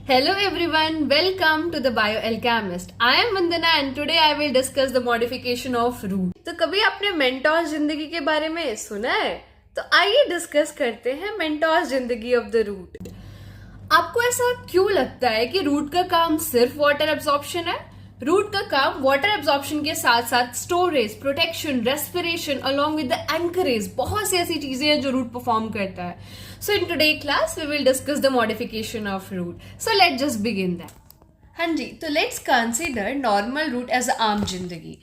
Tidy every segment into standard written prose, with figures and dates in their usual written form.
Hello everyone, welcome to the Bioalchemist. I am Vandana and today I will discuss the modification of root. तो कभी आपने Mentos जिंदगी के बारे में सुना है? तो आइए डिस्कस करते हैं मेंटोस जिंदगी ऑफ द रूट. आपको ऐसा क्यों लगता है कि रूट का काम सिर्फ वाटर एब्जॉर्प्शन है? रूट का काम वाटर एब्जॉर्प्शन के साथ साथ storage, protection, respiration along with the anchorage, बहुत सी ऐसी चीजें हैं जो रूट परफॉर्म करता है. So in today class we will discuss the modification of root. So let's just begin that. हाँ जी, तो let's consider normal root as आम जिंदगी.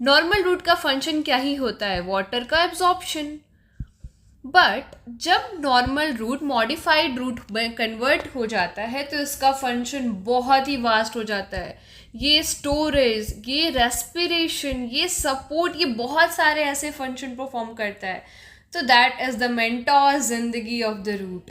नॉर्मल रूट का फंक्शन क्या ही होता है? वाटर का एब्जॉर्प्शन. बट जब नॉर्मल रूट मॉडिफाइड रूट में कन्वर्ट हो जाता है तो इसका फंक्शन बहुत ही वास्ट हो जाता है. ये स्टोरेज, ये रेस्पिरेशन, ये सपोर्ट, ये बहुत सारे ऐसे फंक्शन परफॉर्म करता है. तो दैट इज द मेंटोस जिंदगी ऑफ द रूट.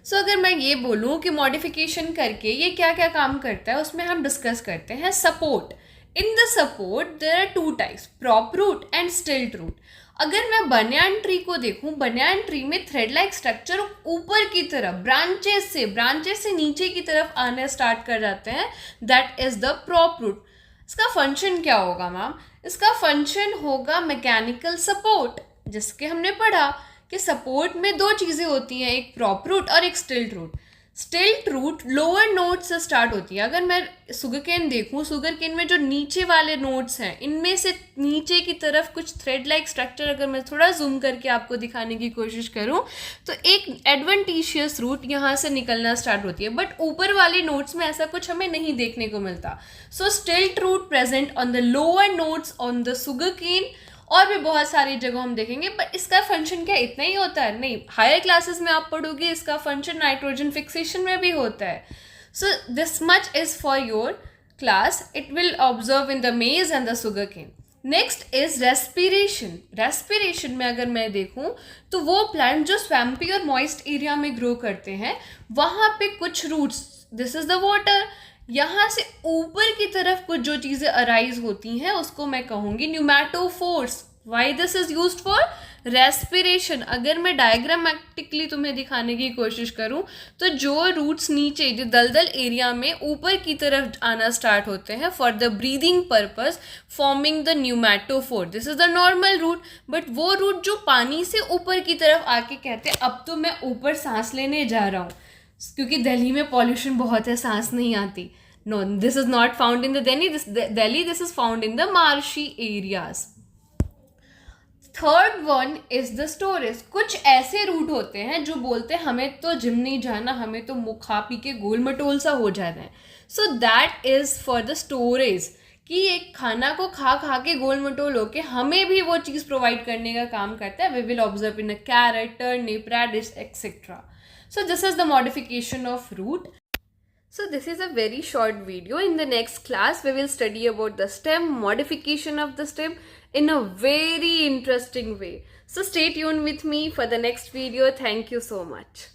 सो अगर मैं ये बोलूँ कि मॉडिफिकेशन करके ये क्या क्या काम करता है, उसमें हम डिस्कस करते हैं support. In the support there are two types, prop root and stilt root. अगर मैं बनियान ट्री को देखूं, बनियान ट्री में थ्रेड लाइक स्ट्रक्चर ऊपर की तरफ ब्रांचेस से नीचे की तरफ आने स्टार्ट कर जाते हैं. That is the prop root. इसका फंक्शन क्या होगा मैम? इसका फंक्शन होगा मैकेनिकल सपोर्ट. जिसके हमने पढ़ा कि सपोर्ट में दो चीज़ें होती हैं, एक प्रॉप रूट और एक stilt root. Stilt root lower node से स्टार्ट होती है. अगर मैं सुगर केन देखूँ, सुगर केन में जो नीचे वाले नोट्स हैं, इनमें से नीचे की तरफ कुछ थ्रेड लाइक स्ट्रक्चर अगर मैं थोड़ा जूम करके आपको दिखाने की कोशिश करूँ तो एक एडवेंटिशियस रूट यहाँ से निकलना स्टार्ट होती है. बट ऊपर वाले नोट्स में ऐसा कुछ हमें नहीं देखने को मिलता. So stilt root present on the lower nodes on the sugarcane. और भी बहुत सारी जगह हम देखेंगे. पर इसका फंक्शन क्या इतना ही होता है? नहीं, हायर क्लासेस में आप पढ़ोगे इसका फंक्शन नाइट्रोजन फिक्सेशन में भी होता है. So this much is for your class. It will observe in the maize and the sugarcane. Next is respiration. Respiration में अगर मैं देखूं तो वो प्लांट जो स्वैम्पी और मॉइस्ट एरिया में ग्रो करते हैं, वहाँ पे कुछ roots, this is the water, यहाँ से ऊपर की तरफ कुछ जो चीज़ें अराइज होती हैं उसको मैं कहूँगी pneumatophores. Why this is used for respiration. अगर मैं डायग्रामेटिकली तुम्हें दिखाने की कोशिश करूँ तो जो रूट्स नीचे जो दलदल एरिया में ऊपर की तरफ आना स्टार्ट होते हैं for the breathing purpose, forming the pneumatophore. This is the normal root. But वो रूट जो पानी से ऊपर की तरफ आके कहते हैं अब तो मैं ऊपर सांस लेने जा रहा हूँ, क्योंकि दिल्ली में पॉल्यूशन बहुत है, सांस नहीं आती. No, this is not found in the Delhi, this is found in the marshy areas. Third one is the storage. कुछ ऐसे रूट होते हैं जो बोलते हैं हमें तो जिम नहीं जाना, हमें तो मुँह खा पी के गोल मटोल सा हो जाना है. So that is for the storage, कि एक खाना को खा खा के गोल मटोल होके हमें भी वो चीज़ प्रोवाइड करने का काम करता है. We will observe in a carrot, turnip, radish etcetera. So this is the modification of root. So this is a very short video. In the next class we will study about the stem, modification of the stem in a very interesting way. So stay tuned with me for the next video. Thank you so much.